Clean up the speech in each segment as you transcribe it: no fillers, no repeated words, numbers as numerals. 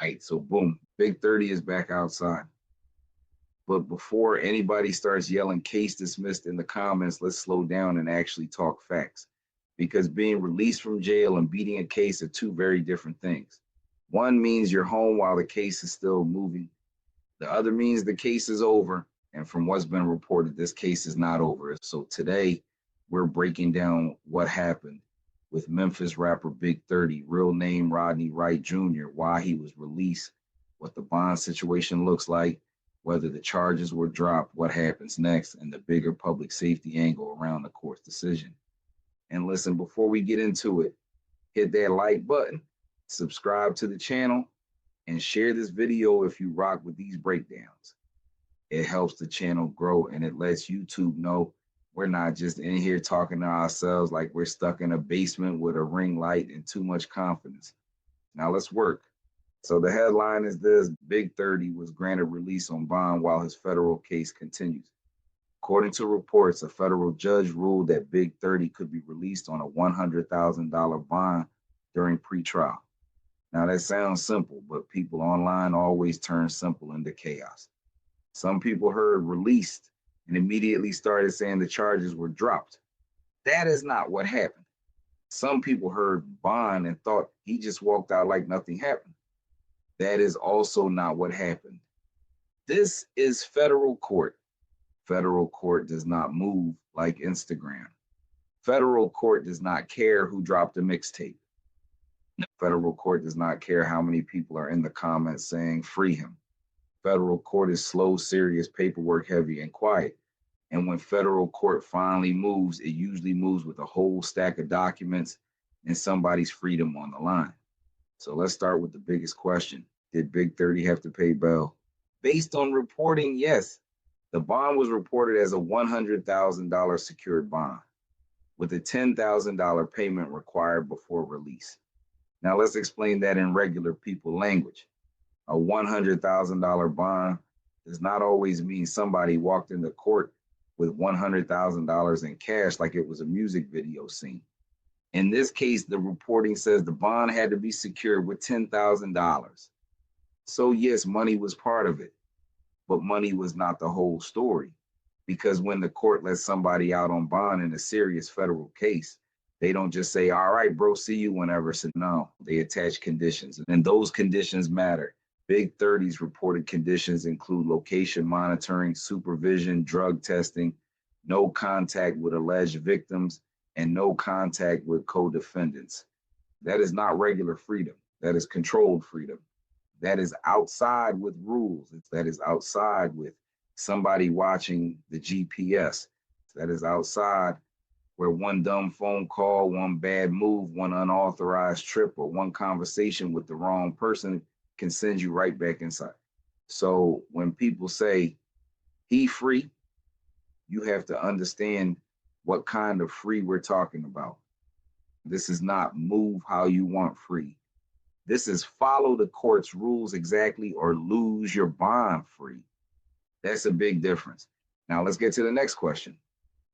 Right, so boom, Big 30 is back outside. But before anybody starts yelling case dismissed in the comments, let's slow down and actually talk facts. Because being released from jail and beating a case are two very different things. One means you're home while the case is still moving. The other means the case is over. And from what's been reported, this case is not over. So today, we're breaking down what happened with Memphis rapper Big 30, real name Rodney Wright Jr., why he was released, what the bond situation looks like, whether the charges were dropped, what happens next, and the bigger public safety angle around the court's decision. And listen, before we get into it, hit that like button, subscribe to the channel, and share this video if you rock with these breakdowns. It helps the channel grow and it lets YouTube know we're not just in here talking to ourselves like we're stuck in a basement with a ring light and too much confidence. Now let's work. So the headline is this: Big 30 was granted release on bond while his federal case continues. According to reports, a federal judge ruled that Big 30 could be released on a $100,000 bond during pretrial. Now that sounds simple, but people online always turn simple into chaos. Some people heard released and immediately started saying the charges were dropped. That is not what happened. Some people heard bond and thought he just walked out like nothing happened. That is also not what happened. This is federal court. Federal court does not move like Instagram. Federal court does not care who dropped a mixtape. Federal court does not care how many people are in the comments saying free him. Federal court is slow, serious, paperwork heavy, and quiet. And when federal court finally moves, it usually moves with a whole stack of documents and somebody's freedom on the line. So let's start with the biggest question. Did Big 30 have to pay bail? Based on reporting, yes. The bond was reported as a $100,000 secured bond with a $10,000 payment required before release. Now let's explain that in regular people language. A $100,000 bond does not always mean somebody walked into court with $100,000 in cash like it was a music video scene. In this case, the reporting says the bond had to be secured with $10,000. So yes, money was part of it, but money was not the whole story. Because when the court lets somebody out on bond in a serious federal case, they don't just say, all right, bro, see you whenever. So no, they attach conditions, and those conditions matter. Big 30's reported conditions include location monitoring, supervision, drug testing, no contact with alleged victims, and no contact with co-defendants. That is not regular freedom. That is controlled freedom. That is outside with rules. That is outside with somebody watching the GPS. That is outside where one dumb phone call, one bad move, one unauthorized trip, or one conversation with the wrong person can send you right back inside. So when people say he free, you have to understand what kind of free we're talking about. This is not move how you want free. This is follow the court's rules exactly or lose your bond free. That's a big difference. Now let's get to the next question.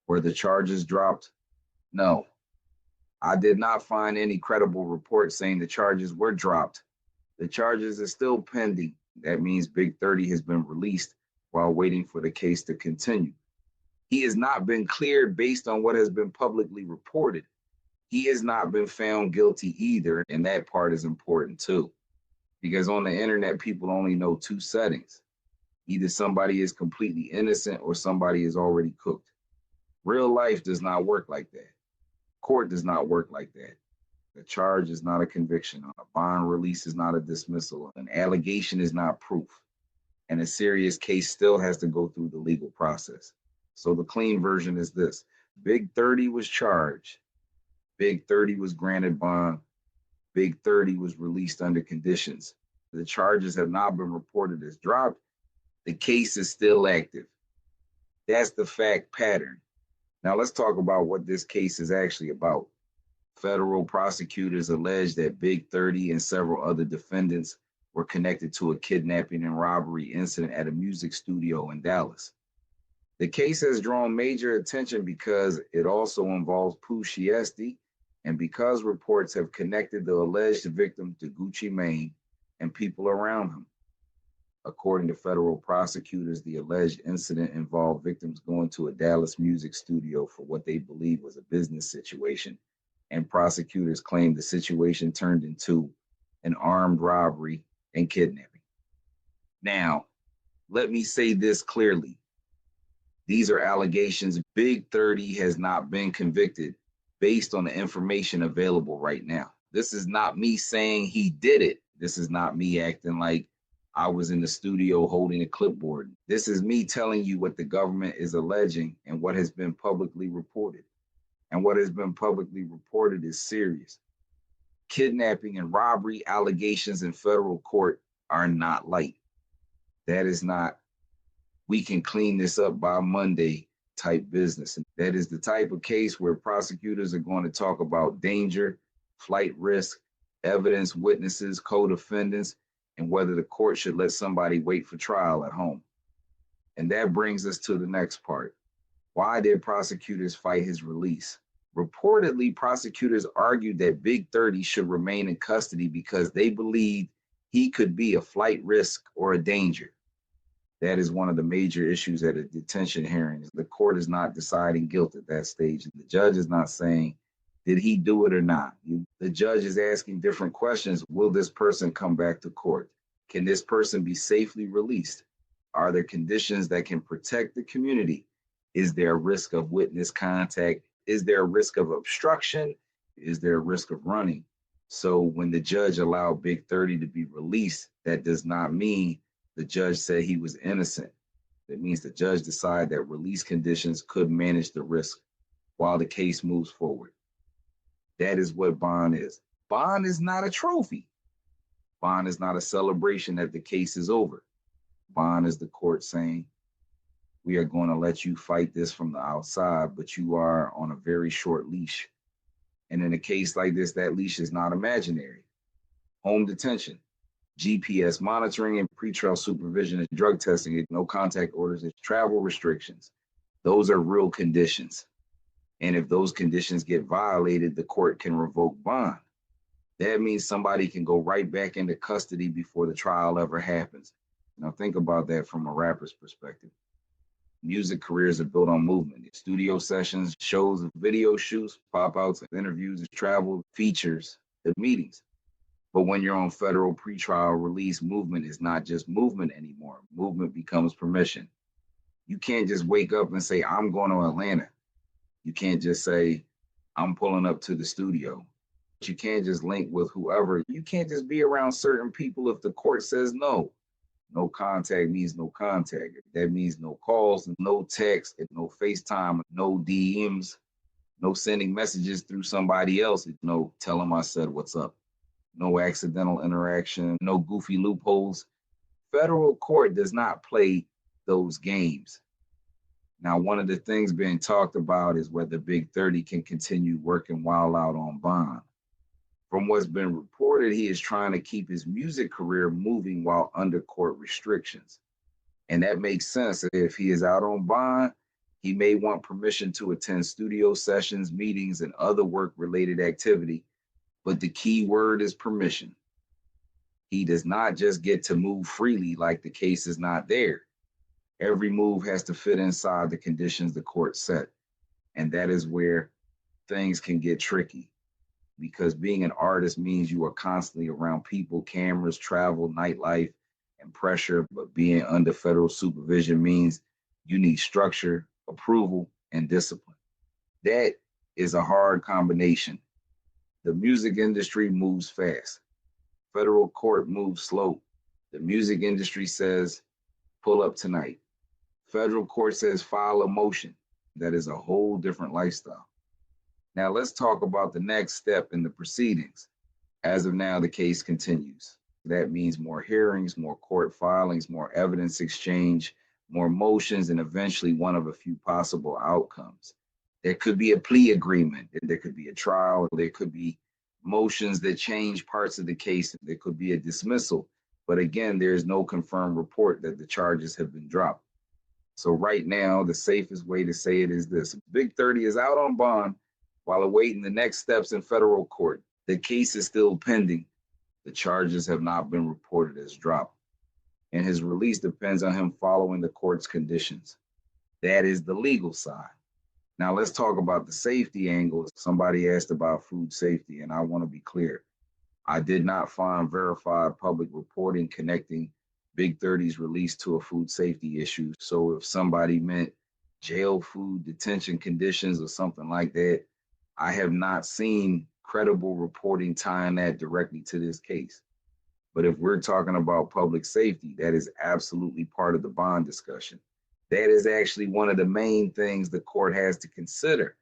Were the charges dropped? No. I did not find any credible report saying the charges were dropped. The charges are still pending. That means Big 30 has been released while waiting for the case to continue. He has not been cleared based on what has been publicly reported. He has not been found guilty either, and that part is important too. Because on the internet, people only know two settings. Either somebody is completely innocent or somebody is already cooked. Real life does not work like that. Court does not work like that. A charge is not a conviction. A bond release is not a dismissal. An allegation is not proof. And a serious case still has to go through the legal process. So the clean version is this. Big 30 was charged. Big 30 was granted bond. Big 30 was released under conditions. The charges have not been reported as dropped. The case is still active. That's the fact pattern. Now let's talk about what this case is actually about. Federal prosecutors allege that Big 30 and several other defendants were connected to a kidnapping and robbery incident at a music studio in Dallas. The case has drawn major attention because it also involves Pooh Shiesty, and because reports have connected the alleged victim to Gucci Mane, and people around him. According to federal prosecutors, the alleged incident involved victims going to a Dallas music studio for what they believe was a business situation, and prosecutors claimed the situation turned into an armed robbery and kidnapping. Now, let me say this clearly. These are allegations. Big 30 has not been convicted based on the information available right now. This is not me saying he did it. This is not me acting like I was in the studio holding a clipboard. This is me telling you what the government is alleging and what has been publicly reported. And what has been publicly reported is serious. Kidnapping and robbery allegations in federal court are not light. That is not, we can clean this up by Monday type business. And that is the type of case where prosecutors are going to talk about danger, flight risk, evidence, witnesses, co-defendants, and whether the court should let somebody wait for trial at home. And that brings us to the next part. Why did prosecutors fight his release? Reportedly, prosecutors argued that Big 30 should remain in custody because they believed he could be a flight risk or a danger. That is one of the major issues at a detention hearing. The court is not deciding guilt at that stage. The judge is not saying, did he do it or not? The judge is asking different questions. Will this person come back to court? Can this person be safely released? Are there conditions that can protect the community? Is there a risk of witness contact? Is there a risk of obstruction? Is there a risk of running? So when the judge allowed Big 30 to be released, that does not mean the judge said he was innocent. That means the judge decided that release conditions could manage the risk while the case moves forward. That is what bond is. Bond is not a trophy. Bond is not a celebration that the case is over. Bond is the court saying, we are going to let you fight this from the outside, but you are on a very short leash. And in a case like this, that leash is not imaginary. Home detention, GPS monitoring and pretrial supervision, and drug testing, no contact orders, and travel restrictions. Those are real conditions. And if those conditions get violated, the court can revoke bond. That means somebody can go right back into custody before the trial ever happens. Now think about that from a rapper's perspective. Music careers are built on movement. Studio sessions, shows, video shoots, pop-outs, interviews, travel, features, the meetings. But when you're on federal pretrial release, movement is not just movement anymore. Movement becomes permission. You can't just wake up and say, I'm going to Atlanta. You can't just say, I'm pulling up to the studio. You can't just link with whoever. You can't just be around certain people if the court says no. No contact means no contact. That means no calls, no text, no FaceTime, no DMs, no sending messages through somebody else. No, tell them I said what's up. No accidental interaction, no goofy loopholes. Federal court does not play those games. Now, one of the things being talked about is whether Big 30 can continue working while out on bond. From what's been reported, he is trying to keep his music career moving while under court restrictions. And that makes sense. If he is out on bond, he may want permission to attend studio sessions, meetings, and other work-related activity. But the key word is permission. He does not just get to move freely like the case is not there. Every move has to fit inside the conditions the court set. And that is where things can get tricky, because being an artist means you are constantly around people, cameras, travel, nightlife, and pressure. But being under federal supervision means you need structure, approval, and discipline. That is a hard combination. The music industry moves fast. Federal court moves slow. The music industry says, pull up tonight. Federal court says, file a motion. That is a whole different lifestyle. Now let's talk about the next step in the proceedings. As of now, the case continues. That means more hearings, more court filings, more evidence exchange, more motions, and eventually one of a few possible outcomes. There could be a plea agreement. There could be a trial. There could be motions that change parts of the case. There could be a dismissal. But again, there is no confirmed report that the charges have been dropped. So right now, the safest way to say it is this. Big 30 is out on bond while awaiting the next steps in federal court. The case is still pending. The charges have not been reported as dropped, and his release depends on him following the court's conditions. That is the legal side. Now let's talk about the safety angle. Somebody asked about food safety, and I want to be clear. I did not find verified public reporting connecting Big 30's release to a food safety issue. So if somebody meant jail food detention conditions or something like that, I have not seen credible reporting tying that directly to this case. But if we're talking about public safety, that is absolutely part of the bond discussion. That is actually one of the main things the court has to consider.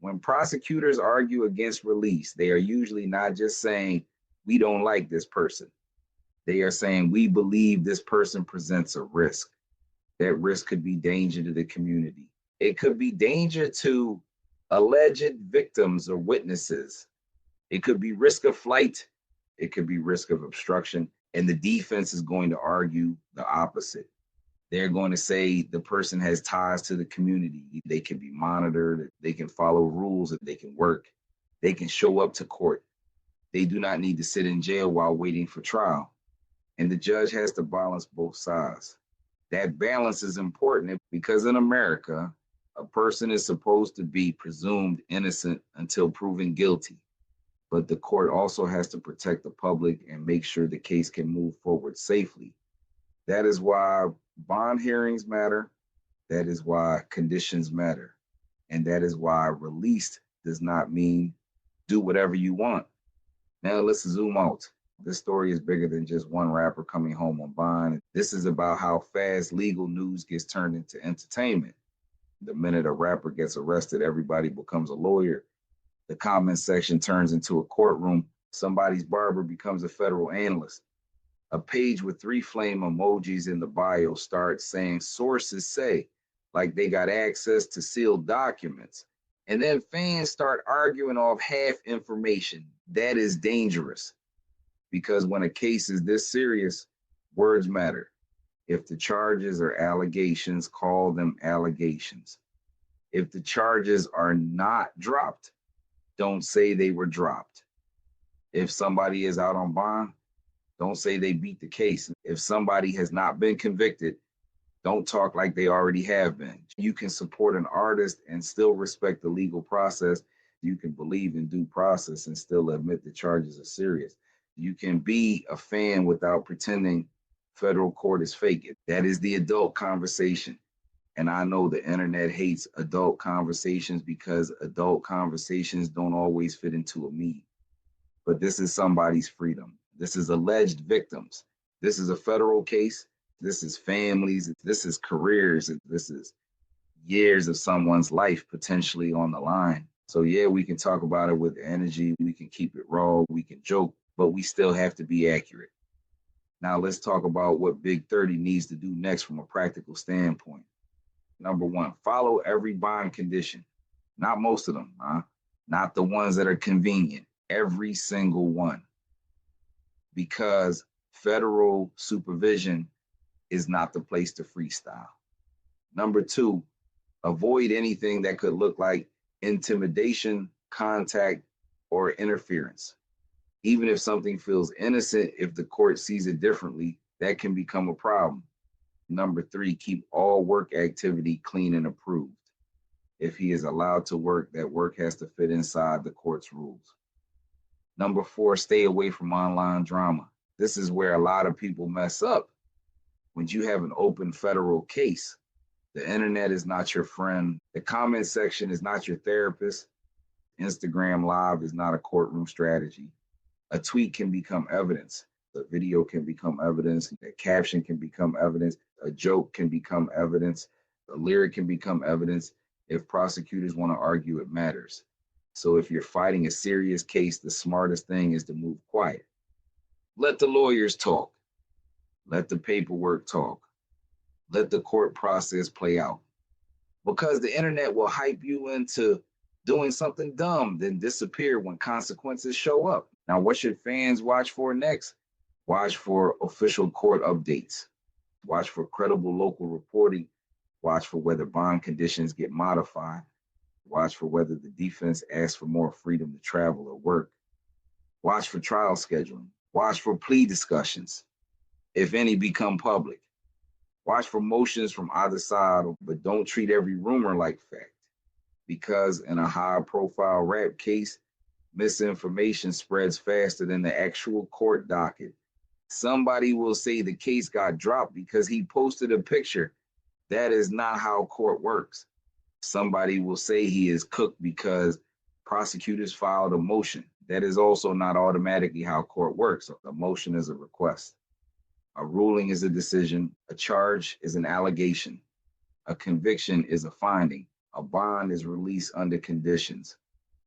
When prosecutors argue against release, they are usually not just saying, we don't like this person. They are saying, we believe this person presents a risk. That risk could be danger to the community. It could be danger to alleged victims or witnesses. It could be risk of flight. It could be risk of obstruction. And the defense is going to argue the opposite. They're going to say the person has ties to the community. They can be monitored. They can follow rules. They can work. They can show up to court. They do not need to sit in jail while waiting for trial. And the judge has to balance both sides. That balance is important because in America, a person is supposed to be presumed innocent until proven guilty. But the court also has to protect the public and make sure the case can move forward safely. That is why bond hearings matter. That is why conditions matter. And that is why released does not mean do whatever you want. Now let's zoom out. This story is bigger than just one rapper coming home on bond. This is about how fast legal news gets turned into entertainment. The minute a rapper gets arrested, everybody becomes a lawyer. The comment section turns into a courtroom. Somebody's barber becomes a federal analyst. A page with 3 flame emojis in the bio starts saying sources say, like they got access to sealed documents. And then fans start arguing off half information. That is dangerous because when a case is this serious, words matter. If the charges are allegations, call them allegations. If the charges are not dropped, don't say they were dropped. If somebody is out on bond, don't say they beat the case. If somebody has not been convicted, don't talk like they already have been. You can support an artist and still respect the legal process. You can believe in due process and still admit the charges are serious. You can be a fan without pretending federal court is fake. That is the adult conversation. And I know the internet hates adult conversations because adult conversations don't always fit into a me. But this is somebody's freedom. This is alleged victims. This is a federal case. This is families. This is careers. This is years of someone's life potentially on the line. So yeah, we can talk about it with energy. We can keep it raw. We can joke, but we still have to be accurate. Now let's talk about what Big 30 needs to do next from a practical standpoint. Number 1, follow every bond condition. Not most of them, not the ones that are convenient. Every single one. Because federal supervision is not the place to freestyle. Number 2, avoid anything that could look like intimidation, contact, or interference. Even if something feels innocent, if the court sees it differently, that can become a problem. Number 3, keep all work activity clean and approved. If he is allowed to work, that work has to fit inside the court's rules. Number 4, stay away from online drama. This is where a lot of people mess up. When you have an open federal case, the internet is not your friend. The comment section is not your therapist. Instagram Live is not a courtroom strategy. A tweet can become evidence. A video can become evidence. A caption can become evidence. A joke can become evidence. A lyric can become evidence. If prosecutors want to argue, it matters. So if you're fighting a serious case, the smartest thing is to move quiet. Let the lawyers talk. Let the paperwork talk. Let the court process play out. Because the internet will hype you into doing something dumb, then disappear when consequences show up. Now, what should fans watch for next? Watch for official court updates. Watch for credible local reporting. Watch for whether bond conditions get modified. Watch for whether the defense asks for more freedom to travel or work. Watch for trial scheduling. Watch for plea discussions, if any become public. Watch for motions from either side, but don't treat every rumor like fact. Because in a high profile rap case, misinformation spreads faster than the actual court docket. Somebody will say the case got dropped because he posted a picture. That is not how court works. Somebody will say he is cooked because prosecutors filed a motion. That is also not automatically how court works. A motion is a request. A ruling is a decision. A charge is an allegation. A conviction is a finding. A bond is released under conditions.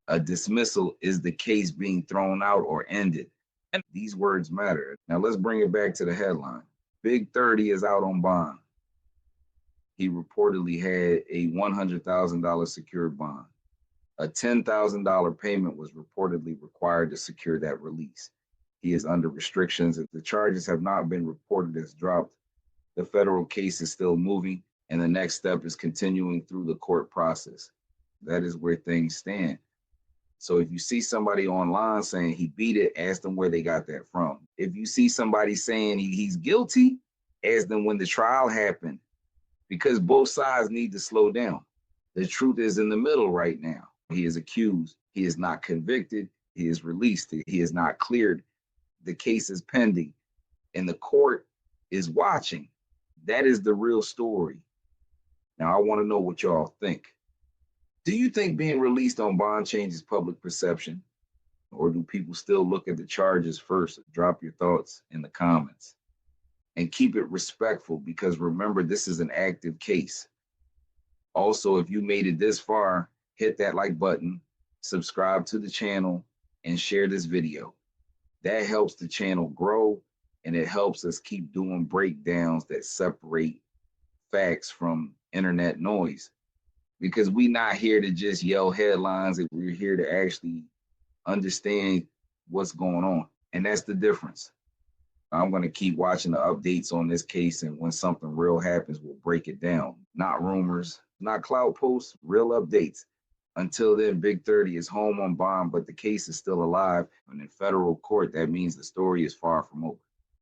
A dismissal is the case being thrown out or ended. And these words matter. Now let's bring it back to the headline. Big 30 is out on bond. He reportedly had a $100,000 secured bond. A $10,000 payment was reportedly required to secure that release. He is under restrictions. The charges have not been reported as dropped. The federal case is still moving, and the next step is continuing through the court process. That is where things stand. So if you see somebody online saying he beat it, ask them where they got that from. If you see somebody saying he's guilty, ask them when the trial happened, because both sides need to slow down. The truth is in the middle right now. He is accused. He is not convicted. He is released. He is not cleared. The case is pending, and the court is watching. That is the real story. Now, I want to know what y'all think. Do you think being released on bond changes public perception? Or do people still look at the charges first? Drop your thoughts in the comments. And keep it respectful, because remember, this is an active case. Also, if you made it this far, hit that like button, subscribe to the channel, and share this video. That helps the channel grow, and it helps us keep doing breakdowns that separate facts from internet noise. Because we're not here to just yell headlines, and we're here to actually understand what's going on. And that's the difference. I'm going to keep watching the updates on this case, and when something real happens, we'll break it down. Not rumors, not cloud posts, real updates. Until then, Big 30 is home on bond, but the case is still alive. And in federal court, that means the story is far from over.